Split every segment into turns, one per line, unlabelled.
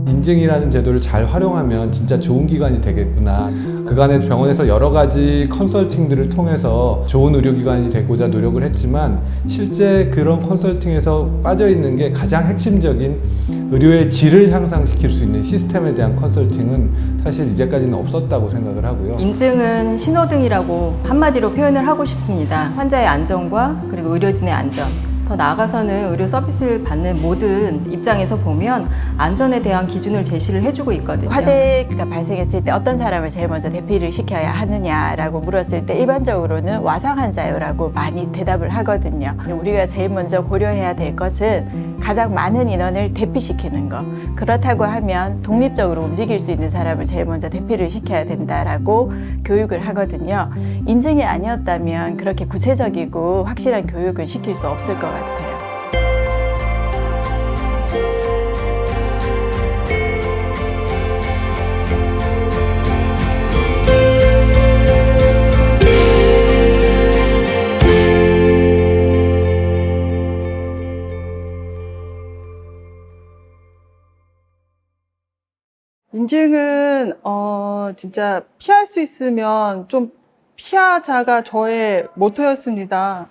인증이라는 제도를 잘 활용하면 진짜 좋은 기관이 되겠구나. 그간에 병원에서 여러 가지 컨설팅들을 통해서 좋은 의료기관이 되고자 노력을 했지만 실제 그런 컨설팅에서 빠져있는 게 가장 핵심적인 의료의 질을 향상시킬 수 있는 시스템에 대한 컨설팅은 사실 이제까지는 없었다고 생각을 하고요.
인증은 신호등이라고 한마디로 표현을 하고 싶습니다. 환자의 안전과 그리고 의료진의 안전. 더 나아가서는 의료 서비스를 받는 모든 입장에서 보면 안전에 대한 기준을 제시를 해주고 있거든요.
화재가 발생했을 때 어떤 사람을 제일 먼저 대피를 시켜야 하느냐라고 물었을 때 일반적으로는 와상 환자요라고 많이 대답을 하거든요. 우리가 제일 먼저 고려해야 될 것은 가장 많은 인원을 대피시키는 거. 그렇다고 하면 독립적으로 움직일 수 있는 사람을 제일 먼저 대피를 시켜야 된다라고 교육을 하거든요. 인증이 아니었다면 그렇게 구체적이고 확실한 교육을 시킬 수 없을 것 같아요.
인증은 진짜 피할 수 있으면 좀 피하자가 저의 모토였습니다.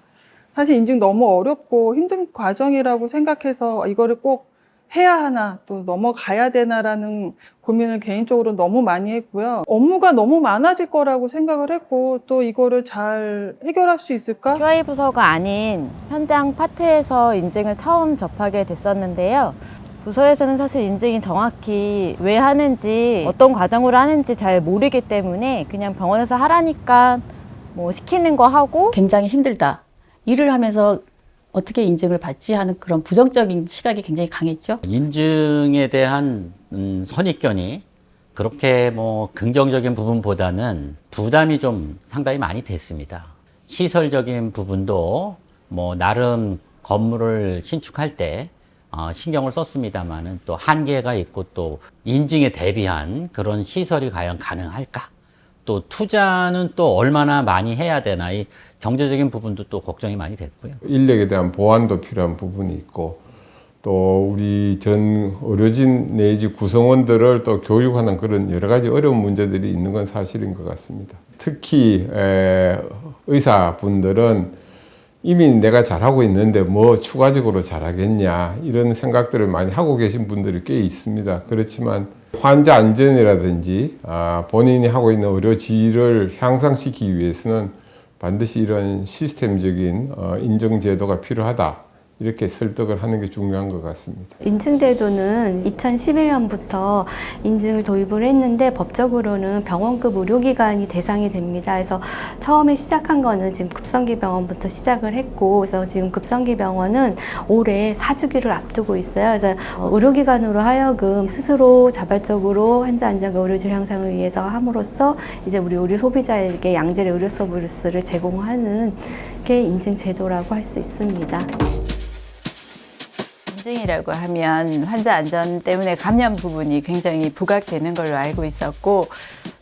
사실 인증 너무 어렵고 힘든 과정이라고 생각해서 이거를 꼭 해야 하나 또 넘어가야 되나라는 고민을 개인적으로 너무 많이 했고요. 업무가 너무 많아질 거라고 생각을 했고 또 이거를 잘 해결할 수 있을까?
QA 부서가 아닌 현장 파트에서 인증을 처음 접하게 됐었는데요. 부서에서는 사실 인증이 정확히 왜 하는지 어떤 과정으로 하는지 잘 모르기 때문에 그냥 병원에서 하라니까 뭐 시키는 거 하고
굉장히 힘들다. 일을 하면서 어떻게 인증을 받지 하는 그런 부정적인 시각이 굉장히 강했죠.
인증에 대한 선입견이 그렇게 뭐 긍정적인 부분보다는 부담이 좀 상당히 많이 됐습니다. 시설적인 부분도 뭐 나름 건물을 신축할 때 신경을 썼습니다만은 또 한계가 있고 또 인증에 대비한 그런 시설이 과연 가능할까? 또 투자는 또 얼마나 많이 해야 되나, 이 경제적인 부분도 또 걱정이 많이 됐고요.
인력에 대한 보완도 필요한 부분이 있고 또 우리 전 의료진 내지 구성원들을 또 교육하는 그런 여러 가지 어려운 문제들이 있는 건 사실인 것 같습니다. 특히 의사분들은 이미 내가 잘하고 있는데 뭐 추가적으로 잘하겠냐 이런 생각들을 많이 하고 계신 분들이 꽤 있습니다. 그렇지만 환자 안전이라든지 본인이 하고 있는 의료 질을 향상시키기 위해서는 반드시 이런 시스템적인 인증 제도가 필요하다. 이렇게 설득을 하는 게 중요한 것 같습니다.
인증제도는 2011년부터 인증을 도입을 했는데 법적으로는 병원급 의료기관이 대상이 됩니다. 그래서 처음에 시작한 거는 지금 급성기병원부터 시작을 했고, 그래서 지금 급성기병원은 올해 4주기를 앞두고 있어요. 그래서 의료기관으로 하여금 스스로 자발적으로 환자 안전과 의료질 향상을 위해서 함으로써 이제 우리 의료 소비자에게 양질의 의료 서비스를 제공하는 게 인증제도라고 할 수 있습니다.
인증이라고 하면 환자 안전 때문에 감염 부분이 굉장히 부각되는 걸로 알고 있었고,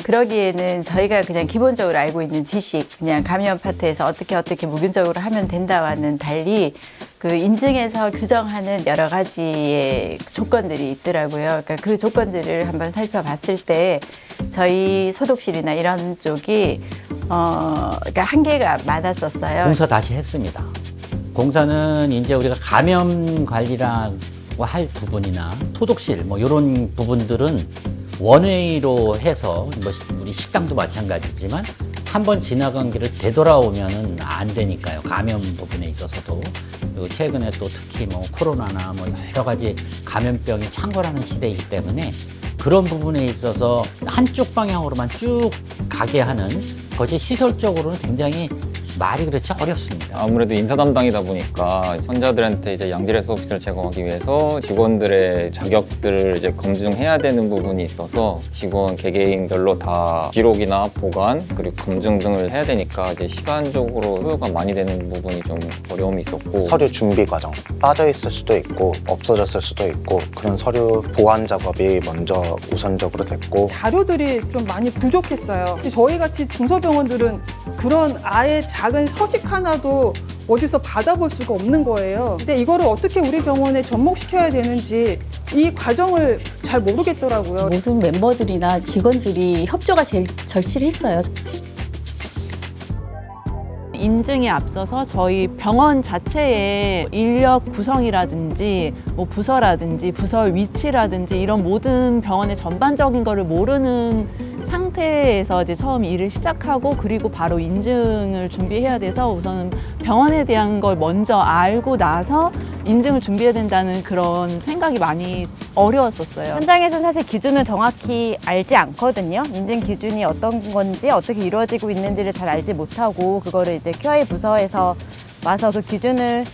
그러기에는 저희가 그냥 기본적으로 알고 있는 지식, 그냥 감염 파트에서 어떻게 무균적으로 하면 된다와는 달리 그 인증에서 규정하는 여러 가지의 조건들이 있더라고요. 그러니까 그 조건들을 한번 살펴봤을 때 저희 소독실이나 이런 쪽이 그러니까 한계가 많았었어요.
공사 다시 했습니다. 공사는 이제 우리가 감염 관리라고 할 부분이나 소독실 뭐 이런 부분들은 원웨이로 해서 뭐 우리 식당도 마찬가지지만 한번 지나간 길을 되돌아오면은 안 되니까요. 감염 부분에 있어서도. 그리고 최근에 또 특히 뭐 코로나나 뭐 여러 가지 감염병이 창궐하는 시대이기 때문에 그런 부분에 있어서 한쪽 방향으로만 쭉 가게 하는 것이 시설적으로는 굉장히 말이 그렇지 어렵습니다.
아무래도 인사 담당이다 보니까 환자들한테 이제 양질의 서비스를 제공하기 위해서 직원들의 자격들을 이제 검증해야 되는 부분이 있어서 직원 개개인별로 다 기록이나 보관 그리고 검증 등을 해야 되니까 이제 시간적으로 소요가 많이 되는 부분이 좀 어려움이 있었고,
서류 준비 과정 빠져 있을 수도 있고 없어졌을 수도 있고 그런 서류 보완 작업이 먼저 우선적으로 됐고,
자료들이 좀 많이 부족했어요. 저희 같이 중소병원들은 그런 아예 작은 서식 하나도 어디서 받아볼 수가 없는 거예요. 근데 이거를 어떻게 우리 병원에 접목시켜야 되는지 이 과정을 잘 모르겠더라고요.
모든 멤버들이나 직원들이 협조가 제일 절실했어요.
인증에 앞서서 저희 병원 자체의 인력 구성이라든지 뭐 부서라든지 부서 위치라든지 이런 모든 병원의 전반적인 거를 모르는 상태에서 이제 처음 일을 시작하고 그리고 바로 인증을 준비해야 돼서 우선은 병원에 대한 걸 먼저 알고 나서 인증을 준비해야 된다는 그런 생각이 많이 어려웠었어요.
현장에서 사실 기준을 정확히 알지 않거든요. 인증 기준이 어떤 건지 어떻게 이루어지고 있는지를 잘 알지 못하고 그거를 이제 QA 부서에서 와서 그 기준을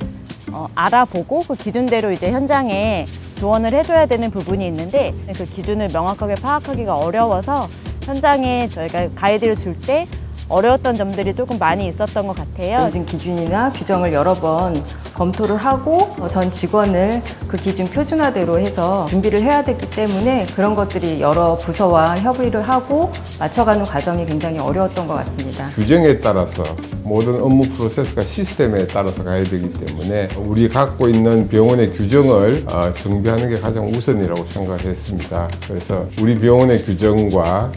알아보고 그 기준대로 이제 현장에 조언을 해줘야 되는 부분이 있는데 그 기준을 명확하게 파악하기가 어려워서 현장에 저희가 가이드를 줄 때 어려웠던 점들이 조금 많이 있었던 것 같아요.
인증 기준이나 규정을 여러 번 검토를 하고 전 직원을 그 기준 표준화대로 해서 준비를 해야 되기 때문에 그런 것들이 여러 부서와 협의를 하고 맞춰가는 과정이 굉장히 어려웠던 것 같습니다.
규정에 따라서 모든 업무 프로세스가 시스템에 따라서 가야 되기 때문에 우리 갖고 있는 병원의 규정을 정비하는 게 가장 우선이라고 생각을 했습니다. 그래서 우리 병원의 규정과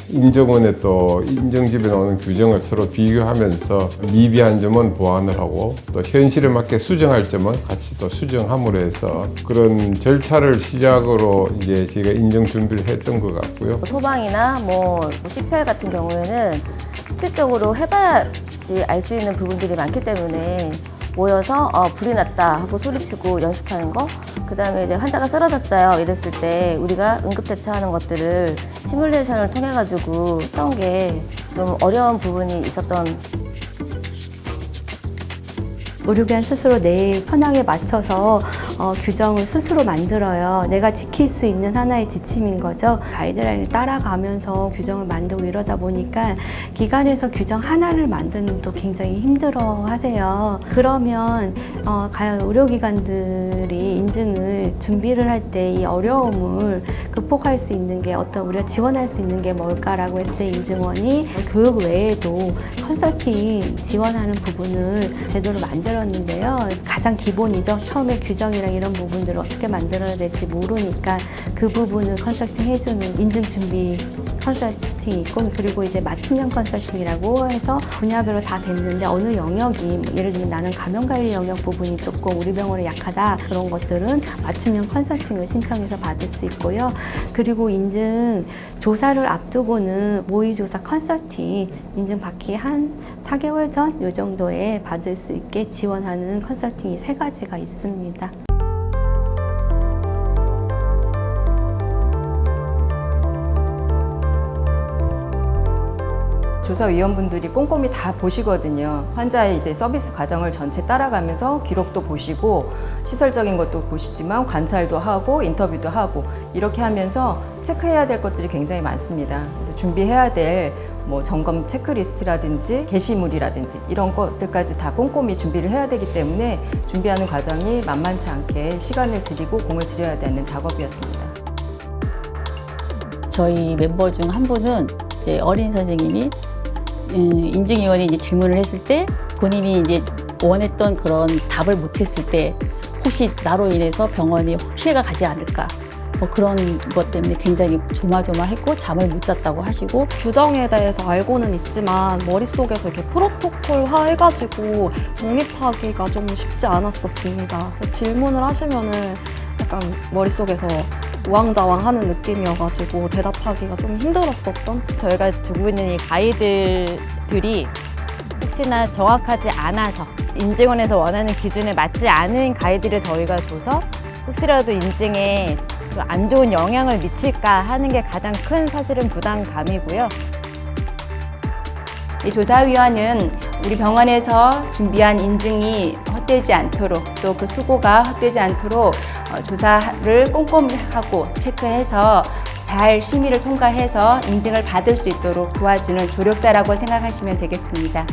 인정원의 또 인정집에 나오는 규정을 서로 비교하면서 미비한 점은 보완을 하고 또 현실에 맞게 수정할 점은 같이 또 수정함으로 해서 그런 절차를 시작으로 이제 저희가 인정 준비를 했던 것 같고요.
소방이나 뭐 CPR 같은 경우에는 실질적으로 해봐야지 알 수 있는 부분들이 많기 때문에 모여서 불이 났다 하고 소리치고 연습하는 거, 그 다음에 이제 환자가 쓰러졌어요 이랬을 때 우리가 응급대처하는 것들을 시뮬레이션을 통해 가지고 했던 게 좀 어려운 부분이 있었던.
의료기관 스스로 내 현황에 맞춰서 규정을 스스로 만들어요. 내가 지킬 수 있는 하나의 지침인 거죠. 가이드라인을 따라가면서 규정을 만들고 이러다 보니까 기관에서 규정 하나를 만드는 것도 굉장히 힘들어 하세요. 그러면 과연 의료기관들이 인증을 준비를 할 때 이 어려움을 극복할 수 있는 게 어떤 우리가 지원할 수 있는 게 뭘까라고 했을 때 인증원이 교육 외에도 컨설팅 지원하는 부분을 제도로 만들었는데요. 가장 기본이죠. 처음에 규정이랑 이런 부분들을 어떻게 만들어야 될지 모르니까 그 부분을 컨설팅 해주는 인증 준비 컨설팅이 있고, 그리고 이제 맞춤형 컨설팅이라고 해서 분야별로 다 됐는데 어느 영역이 예를 들면 나는 감염관리 영역 부분이 조금 우리 병원에 약하다, 그런 것들은 맞춤형 컨설팅을 신청해서 받을 수 있고요. 그리고 인증 조사를 앞두고는 모의조사 컨설팅 인증 받기 한 4개월 전 이 정도에 받을 수 있게 지원하는 컨설팅이 3가지가 있습니다.
조사위원분들이 꼼꼼히 다 보시거든요. 환자의 이제 서비스 과정을 전체 따라가면서 기록도 보시고 시설적인 것도 보시지만 관찰도 하고 인터뷰도 하고 이렇게 하면서 체크해야 될 것들이 굉장히 많습니다. 그래서 준비해야 될 뭐 점검 체크리스트라든지 게시물이라든지 이런 것들까지 다 꼼꼼히 준비를 해야 되기 때문에 준비하는 과정이 만만치 않게 시간을 들이고 공을 들여야 되는 작업이었습니다.
저희 멤버 중 한 분은 이제 어린 선생님이 인증위원이 이제 질문을 했을 때 본인이 이제 원했던 그런 답을 못했을 때 혹시 나로 인해서 병원이 피해가 가지 않을까, 뭐 그런 것 때문에 굉장히 조마조마했고 잠을 못 잤다고 하시고,
규정에 대해서 알고는 있지만 머릿속에서 이렇게 프로토콜화 해가지고 정립하기가 좀 쉽지 않았었습니다. 질문을 하시면은 약간 머릿속에서 우왕좌왕하는 느낌이어가지고 대답하기가 좀 힘들었었던.
저희가 두고 있는 이 가이드들이 혹시나 정확하지 않아서 인증원에서 원하는 기준에 맞지 않은 가이드를 저희가 줘서 혹시라도 인증에 안 좋은 영향을 미칠까 하는 게 가장 큰 사실은 부담감이고요.
이 조사위원은 우리 병원에서 준비한 인증이 헛되지 않도록 또 그 수고가 헛되지 않도록 조사를 꼼꼼히 하고 체크해서 잘 심의를 통과해서 인증을 받을 수 있도록 도와주는 조력자라고 생각하시면 되겠습니다.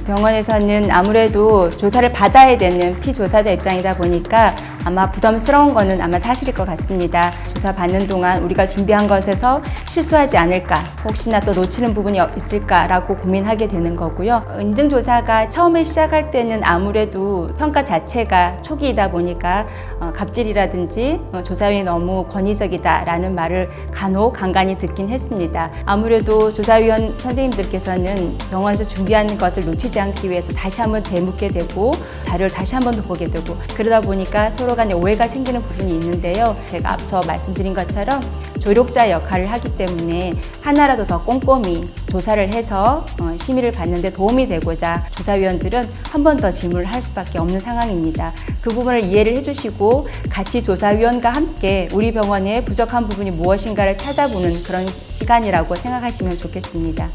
병원에서는 아무래도 조사를 받아야 되는 피조사자 입장이다 보니까 아마 부담스러운 거는 아마 사실일 것 같습니다. 조사 받는 동안 우리가 준비한 것에서 실수하지 않을까, 혹시나 또 놓치는 부분이 있을까라고 고민하게 되는 거고요. 인증조사가 처음에 시작할 때는 아무래도 평가 자체가 초기이다 보니까 갑질이라든지 조사위원이 너무 권위적이다라는 말을 간간히 듣긴 했습니다. 아무래도 조사위원 선생님들께서는 병원에서 준비한 것을 놓치지 않기 위해서 다시 한번 되묻게 되고 자료를 다시 한 번 더 보게 되고, 그러다 보니까 서로 간에 오해가 생기는 부분이 있는데요. 제가 앞서 말씀드린 것처럼 조력자 역할을 하기 때문에 하나라도 더 꼼꼼히 조사를 해서 심의를 받는 데 도움이 되고자 조사위원들은 한 번 더 질문을 할 수밖에 없는 상황입니다. 그 부분을 이해를 해주시고 같이 조사위원과 함께 우리 병원의 부족한 부분이 무엇인가를 찾아보는 그런 시간이라고 생각하시면 좋겠습니다.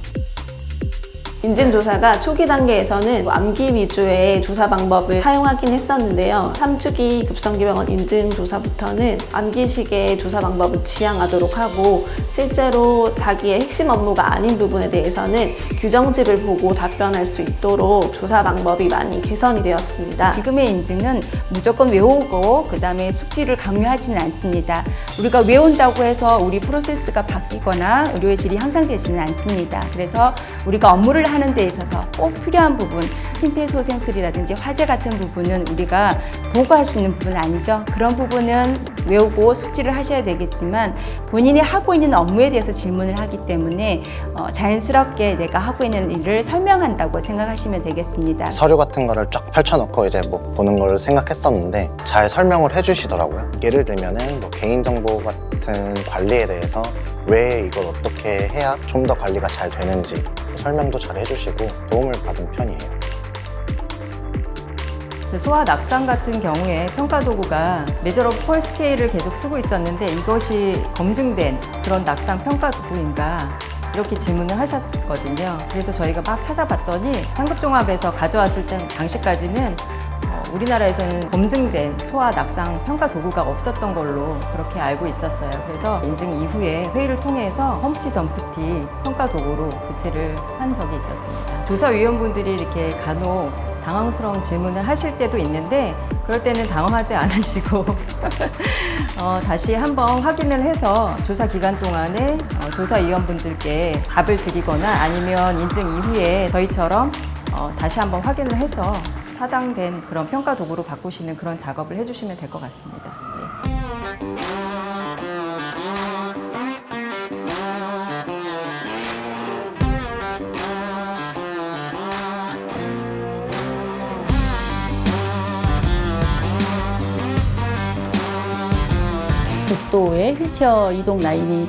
인증조사가 초기 단계에서는 암기 위주의 조사 방법을 사용하긴 했었는데요. 3주기 급성기병원 인증조사부터는 암기식의 조사 방법을 지향하도록 하고, 실제로 자기의 핵심 업무가 아닌 부분에 대해서는 규정집을 보고 답변할 수 있도록 조사 방법이 많이 개선이 되었습니다.
지금의 인증은 무조건 외우고 그 다음에 숙지를 강요하지는 않습니다. 우리가 외운다고 해서 우리 프로세스가 바뀌거나 의료의 질이 향상되지는 않습니다. 그래서 우리가 업무를 하는 데 있어서 꼭 필요한 부분, 심폐소생술이라든지 화재 같은 부분은 우리가 보고할 수 있는 부분은 아니죠. 그런 부분은 외우고 숙지를 하셔야 되겠지만 본인이 하고 있는 업무에 대해서 질문을 하기 때문에 자연스럽게 내가 하고 있는 일을 설명한다고 생각하시면 되겠습니다.
서류 같은 거를 쫙 펼쳐놓고 이제 뭐 보는 걸 생각했었는데 잘 설명을 해주시더라고요. 예를 들면은 뭐 개인정보 같은 관리에 대해서 왜 이걸 어떻게 해야 좀 더 관리가 잘 되는지 설명도 잘 해주시고 도움을 받은 편이에요.
소아 낙상 같은 경우에 평가 도구가 메저러 폴 스케일을 계속 쓰고 있었는데 이것이 검증된 그런 낙상 평가 도구인가 이렇게 질문을 하셨거든요. 그래서 저희가 막 찾아봤더니 상급종합에서 가져왔을 당시까지는 우리나라에서는 검증된 소아 낙상 평가 도구가 없었던 걸로 그렇게 알고 있었어요. 그래서 인증 이후에 회의를 통해서 험프티 덤프티 평가 도구로 교체를 한 적이 있었습니다. 조사위원분들이 이렇게 간혹 당황스러운 질문을 하실 때도 있는데 그럴 때는 당황하지 않으시고 다시 한번 확인을 해서 조사 기간 동안에 조사위원분들께 답을 드리거나 아니면 인증 이후에 저희처럼 다시 한번 확인을 해서 타당된 그런 평가 도구로 바꾸시는 그런 작업을 해주시면 될 것 같습니다. 네.
복도에 휠체어 이동 라인이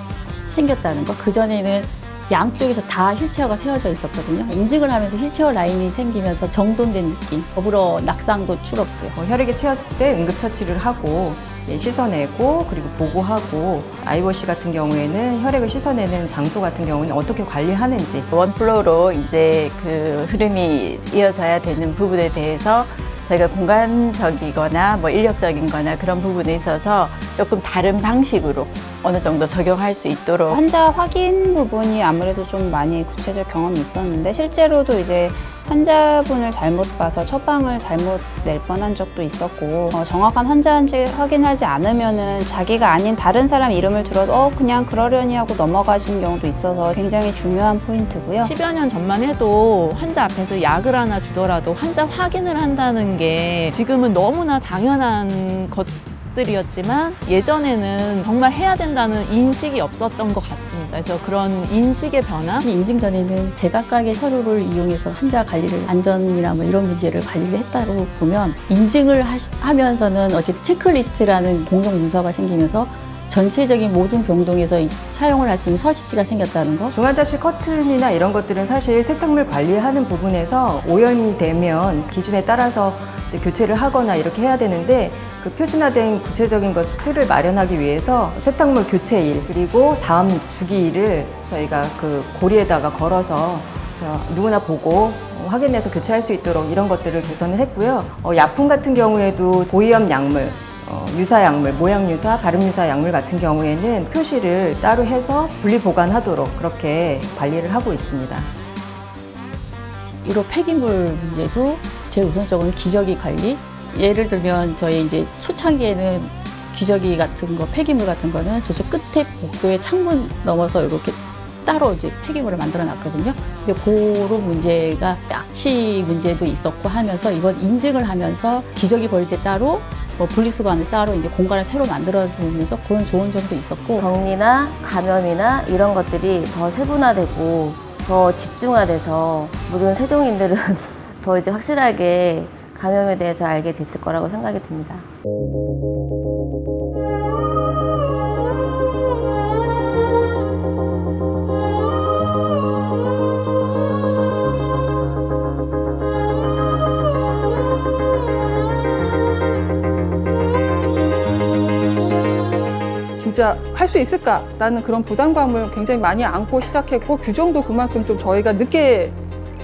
생겼다는 거. 그전에는 양쪽에서 다 휠체어가 세워져 있었거든요. 인증을 하면서 휠체어 라인이 생기면서 정돈된 느낌, 더불어 낙상도 줄었고요.
혈액이 튀었을 때 응급처치를 하고 씻어내고 그리고 보고하고, 아이워시 같은 경우에는 혈액을 씻어내는 장소 같은 경우는 어떻게 관리하는지,
원플로우로 이제 그 흐름이 이어져야 되는 부분에 대해서 저희가 공간적이거나 뭐 인력적인 거나 그런 부분에 있어서 조금 다른 방식으로 어느 정도 적용할 수 있도록.
환자 확인 부분이 아무래도 좀 많이 구체적 경험이 있었는데 실제로도 이제 환자분을 잘못 봐서 처방을 잘못 낼 뻔한 적도 있었고, 정확한 환자인지 확인하지 않으면은 자기가 아닌 다른 사람 이름을 들어도 그냥 그러려니 하고 넘어가시는 경우도 있어서 굉장히 중요한 포인트고요.
10여 년 전만 해도 환자 앞에서 약을 하나 주더라도 환자 확인을 한다는 게 지금은 너무나 당연한 것들이었지만 예전에는 정말 해야 된다는 인식이 없었던 것 같습니다. 그래서 그런 인식의 변화?
인증 전에는 제각각의 서류를 이용해서 환자 관리를, 안전이나 뭐 이런 문제를 관리를 했다고 보면, 인증을 하면서는 어쨌든 체크리스트라는 공동 문서가 생기면서 전체적인 모든 병동에서 사용을 할 수 있는 서식지가 생겼다는 거.
중환자실 커튼이나 이런 것들은 사실 세탁물 관리하는 부분에서 오염이 되면 기준에 따라서 이제 교체를 하거나 이렇게 해야 되는데, 그 표준화된 구체적인 틀을 마련하기 위해서 세탁물 교체일 그리고 다음 주기일을 저희가 그 고리에다가 걸어서 누구나 보고 확인해서 교체할 수 있도록 이런 것들을 개선을 했고요. 약품 같은 경우에도 고위험 약물, 유사 약물, 모양 유사, 발음 유사 약물 같은 경우에는 표시를 따로 해서 분리 보관하도록 그렇게 관리를 하고 있습니다.
유로 폐기물 문제도 제일 우선적으로는 기저귀 관리, 예를 들면 저희 이제 초창기에는 기저귀 같은 거, 폐기물 같은 거는 저쪽 끝에 복도에 창문 넘어서 이렇게 따로 이제 폐기물을 만들어 놨거든요. 근데 그런 문제가 악취 문제도 있었고 하면서 이번 인증을 하면서 기저귀 버릴 때 따로 뭐 분리수거하는 따로 이제 공간을 새로 만들어 주면서 그런 좋은 점도 있었고,
격리나 감염이나 이런 것들이 더 세분화되고 더 집중화돼서 모든 세종인들은 더 이제 확실하게 감염에 대해서 알게 됐을 거라고 생각이 듭니다.
진짜 할 수 있을까라는 그런 부담감을 굉장히 많이 안고 시작했고, 규정도 그만큼 좀 저희가 늦게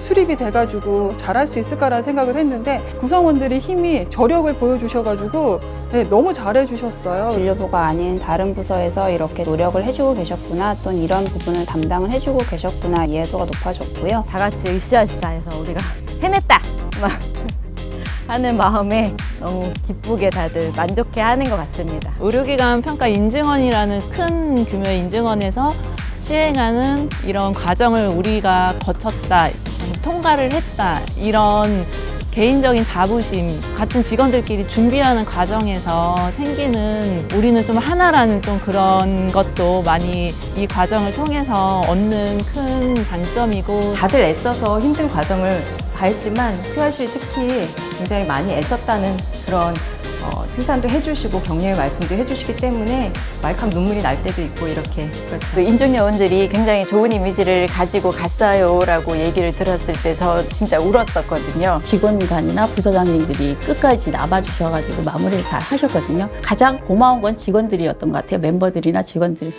수립이 돼가지고 잘할 수 있을까라는 생각을 했는데, 구성원들이 힘이 저력을 보여주셔가지고 네, 너무 잘해주셨어요.
진료부가 아닌 다른 부서에서 이렇게 노력을 해주고 계셨구나, 또는 이런 부분을 담당을 해주고 계셨구나, 이해도가 높아졌고요.
다 같이 으쌰으쌰해서 우리가 해냈다! 막 하는 마음에 너무 기쁘게 다들 만족해하는 것 같습니다.
의료기관 평가 인증원이라는 큰 규모의 인증원에서 시행하는 이런 과정을 우리가 거쳤다, 통과를 했다, 이런 개인적인 자부심, 같은 직원들끼리 준비하는 과정에서 생기는, 우리는 좀 하나라는 좀 그런 것도 많이 이 과정을 통해서 얻는 큰 장점이고,
다들 애써서 힘든 과정을 다 했지만 QRC 특히 굉장히 많이 애썼다는 그런 칭찬도 해주시고 격려의 말씀도 해주시기 때문에 말캉 눈물이 날 때도 있고 이렇게 그렇죠.
인증 요원들이 굉장히 좋은 이미지를 가지고 갔어요라고 얘기를 들었을 때 저 진짜 울었었거든요.
직원간이나 부서장님들이 끝까지 남아주셔가지고 마무리를 잘 하셨거든요. 가장 고마운 건 직원들이었던 것 같아요. 멤버들이나 직원들.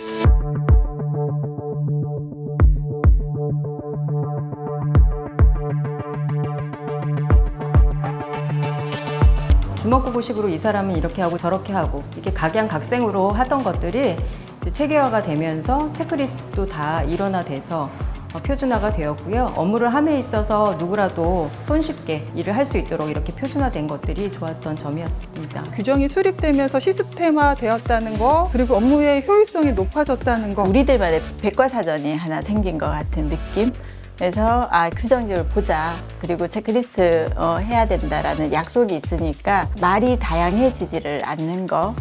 주먹구구식으로 이 사람은 이렇게 하고 저렇게 하고 이렇게 각양각색으로 하던 것들이 이제 체계화가 되면서 체크리스트도 다 일원화돼서 표준화가 되었고요. 업무를 함에 있어서 누구라도 손쉽게 일을 할 수 있도록 이렇게 표준화된 것들이 좋았던 점이었습니다.
규정이 수립되면서 시스템화 되었다는 거, 그리고 업무의 효율성이 높아졌다는 거.
우리들만의 백과사전이 하나 생긴 것 같은 느낌? 그래서 규정지를 보자, 그리고 체크리스트 해야 된다라는 약속이 있으니까 말이 다양해지지를 않는 거.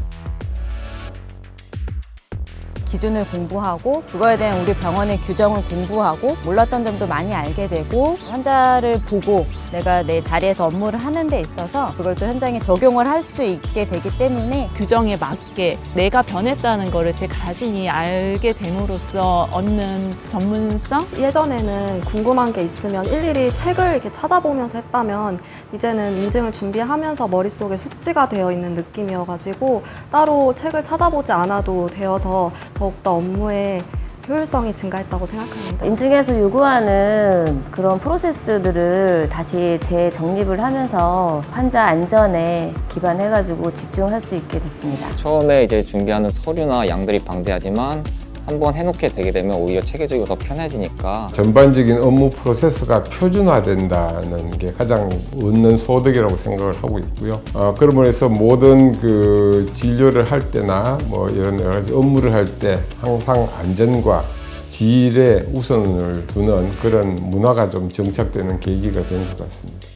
기준을 공부하고 그거에 대한 우리 병원의 규정을 공부하고 몰랐던 점도 많이 알게 되고, 환자를 보고 내가 내 자리에서 업무를 하는 데 있어서 그걸 또 현장에 적용을 할 수 있게 되기 때문에
규정에 맞게 내가 변했다는 거를 제 자신이 알게 됨으로써 얻는 전문성?
예전에는 궁금한 게 있으면 일일이 책을 이렇게 찾아보면서 했다면 이제는 인증을 준비하면서 머릿속에 숙지가 되어 있는 느낌이어가지고 따로 책을 찾아보지 않아도 되어서 더욱더 업무의 효율성이 증가했다고 생각합니다.
인증에서 요구하는 그런 프로세스들을 다시 재정립을 하면서 환자 안전에 기반해가지고 집중할 수 있게 됐습니다.
처음에 이제 준비하는 서류나 양들이 방대하지만 한번 해놓게 되게 되면 오히려 체계적이고 더 편해지니까
전반적인 업무 프로세스가 표준화된다는 게 가장 얻는 소득이라고 생각을 하고 있고요. 그러므로 해서 모든 그 진료를 할 때나 뭐 이런 여러 가지 업무를 할 때 항상 안전과 질에 우선을 두는 그런 문화가 좀 정착되는 계기가 된 것 같습니다.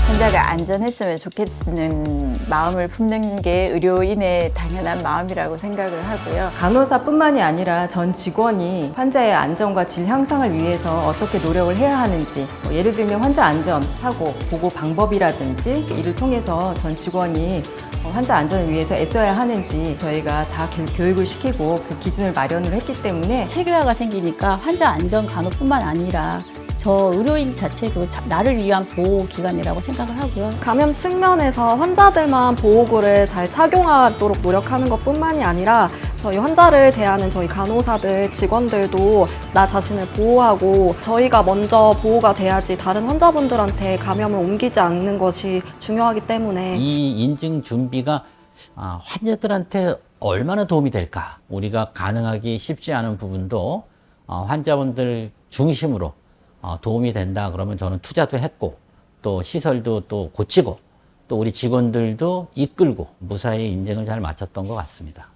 환자가 안전했으면 좋겠는 마음을 품는 게 의료인의 당연한 마음이라고 생각을 하고요.
간호사뿐만이 아니라 전 직원이 환자의 안전과 질 향상을 위해서 어떻게 노력을 해야 하는지, 예를 들면 환자 안전, 사고, 보고 방법이라든지 이를 통해서 전 직원이 환자 안전을 위해서 애써야 하는지 저희가 다 교육을 시키고 그 기준을 마련을 했기 때문에
체계화가 생기니까 환자 안전 간호뿐만 아니라 저 의료인 자체도 나를 위한 보호기관이라고 생각을 하고요.
감염 측면에서 환자들만 보호구를 잘 착용하도록 노력하는 것뿐만이 아니라 저희 환자를 대하는 저희 간호사들, 직원들도 나 자신을 보호하고 저희가 먼저 보호가 돼야지 다른 환자분들한테 감염을 옮기지 않는 것이 중요하기 때문에
이 인증 준비가 환자들한테 얼마나 도움이 될까? 우리가 가능하기 쉽지 않은 부분도 환자분들 중심으로 도움이 된다 그러면 저는 투자도 했고 또 시설도 또 고치고 또 우리 직원들도 이끌고 무사히 인증을 잘 마쳤던 것 같습니다.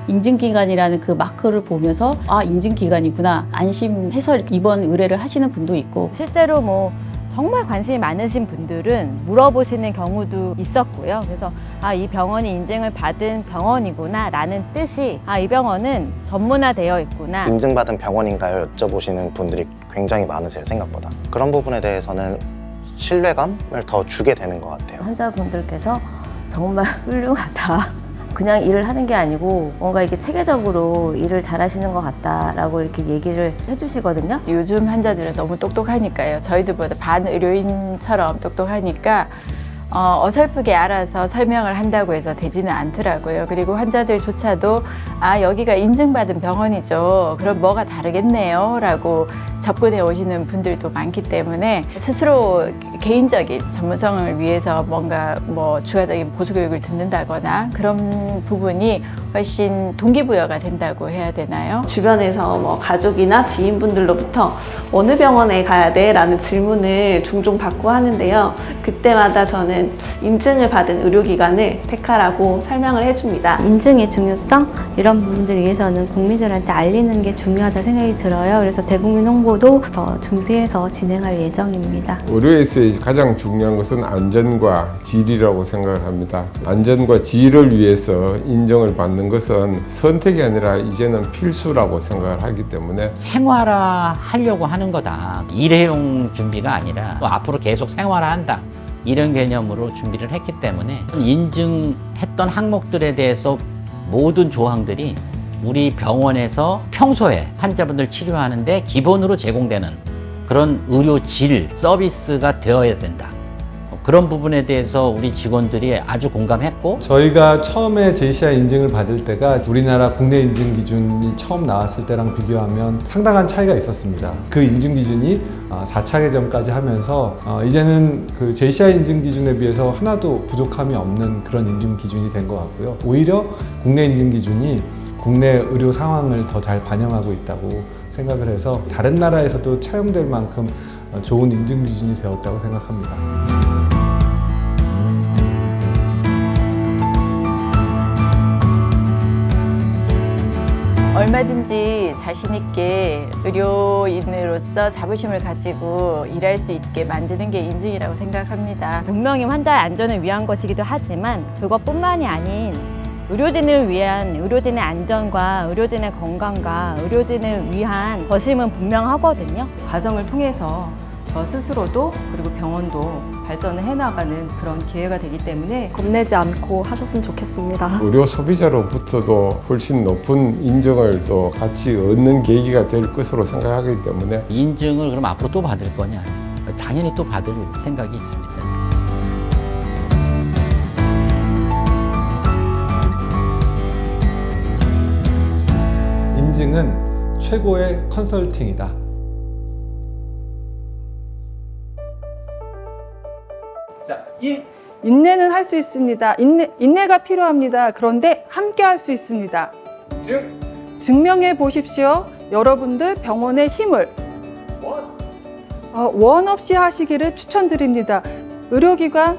인증기간이라는 그 마크를 보면서 아, 인증기간이구나 안심해서 입원 의뢰를 하시는 분도 있고
실제로 뭐 정말 관심이 많으신 분들은 물어보시는 경우도 있었고요. 그래서 아, 이 병원이 인증을 받은 병원이구나 라는 뜻이 아, 이 병원은 전문화되어 있구나.
인증받은 병원인가요? 여쭤보시는 분들이 굉장히 많으세요, 생각보다. 그런 부분에 대해서는 신뢰감을 더 주게 되는 것 같아요.
환자분들께서 정말 훌륭하다. 그냥 일을 하는 게 아니고 뭔가 이게 체계적으로 일을 잘 하시는 것 같다라고 이렇게 얘기를 해주시거든요.
요즘 환자들은 너무 똑똑하니까요. 저희들보다 반의료인처럼 똑똑하니까 어설프게 알아서 설명을 한다고 해서 되지는 않더라고요. 그리고 환자들조차도 아, 여기가 인증받은 병원이죠. 그럼 뭐가 다르겠네요. 라고 접근해 오시는 분들도 많기 때문에 스스로 개인적인 전문성을 위해서 뭔가 뭐 추가적인 보수교육을 듣는다거나 그런 부분이 훨씬 동기부여가 된다고 해야 되나요?
주변에서 뭐 가족이나 지인분들로부터 어느 병원에 가야 돼? 라는 질문을 종종 받고 하는데요. 그때마다 저는 인증을 받은 의료기관을 택하라고 설명을 해줍니다.
인증의 중요성 이런 부분들 위해서는 국민들한테 알리는 게 중요하다 생각이 들어요. 그래서 대국민 홍보도 더 준비해서 진행할 예정입니다.
의료에서 가장 중요한 것은 안전과 질이라고 생각을 합니다. 안전과 질을 위해서 인정을 받는 것은 선택이 아니라 이제는 필수라고 생각을 하기 때문에
생활화하려고 하는 거다. 일회용 준비가 아니라 또 앞으로 계속 생활화한다. 이런 개념으로 준비를 했기 때문에 인증했던 항목들에 대해서 모든 조항들이 우리 병원에서 평소에 환자분들 치료하는데 기본으로 제공되는 그런 의료 질, 서비스가 되어야 된다. 그런 부분에 대해서 우리 직원들이 아주 공감했고
저희가 처음에 JCI 인증을 받을 때가 우리나라 국내 인증 기준이 처음 나왔을 때랑 비교하면 상당한 차이가 있었습니다. 그 인증 기준이 4차 개정까지 하면서 이제는 그 JCI 인증 기준에 비해서 하나도 부족함이 없는 그런 인증 기준이 된 것 같고요. 오히려 국내 인증 기준이 국내 의료 상황을 더 잘 반영하고 있다고 생각을 해서 다른 나라에서도 차용될 만큼 좋은 인증 기준이 되었다고 생각합니다.
얼마든지 자신 있게 의료인으로서 자부심을 가지고 일할 수 있게 만드는 게 인증이라고 생각합니다.
분명히 환자의 안전을 위한 것이기도 하지만 그것뿐만이 아닌 의료진을 위한 의료진의 안전과 의료진의 건강과 의료진을 위한 것임은 분명하거든요.
과정을 통해서 저 스스로도 그리고 병원도 발전을 해나가는 그런 기회가 되기 때문에
겁내지 않고 하셨으면 좋겠습니다.
의료 소비자로부터도 훨씬 높은 인정을 또 같이 얻는 계기가 될 것으로 생각하기 때문에
인증을 그럼 앞으로 또 받을 거냐? 당연히 또 받을 생각이 있습니다.
인증은 최고의 컨설팅이다.
인내는 할 수 있습니다. 인내가 필요합니다. 그런데 함께 할 수 있습니다. 증명해 보십시오. 여러분들 병원의 힘을 원 없이 하시기를 추천드립니다. 의료기관,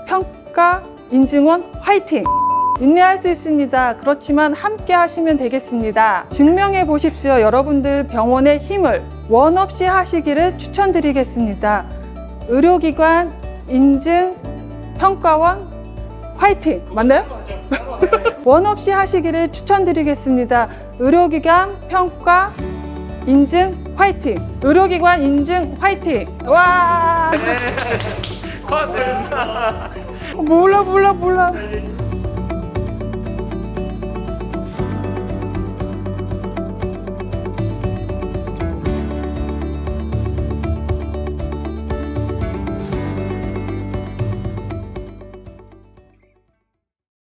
평가, 인증원 화이팅! 인내할 수 있습니다. 그렇지만 함께 하시면 되겠습니다. 증명해 보십시오. 여러분들 병원의 힘을 원 없이 하시기를 추천드리겠습니다. 의료기관, 인증, 평가원 화이팅! 맞나요? 원 없이 하시기를 추천드리겠습니다. 의료기관, 평가, 인증 화이팅! 의료기관 인증 화이팅! 와! 몰라.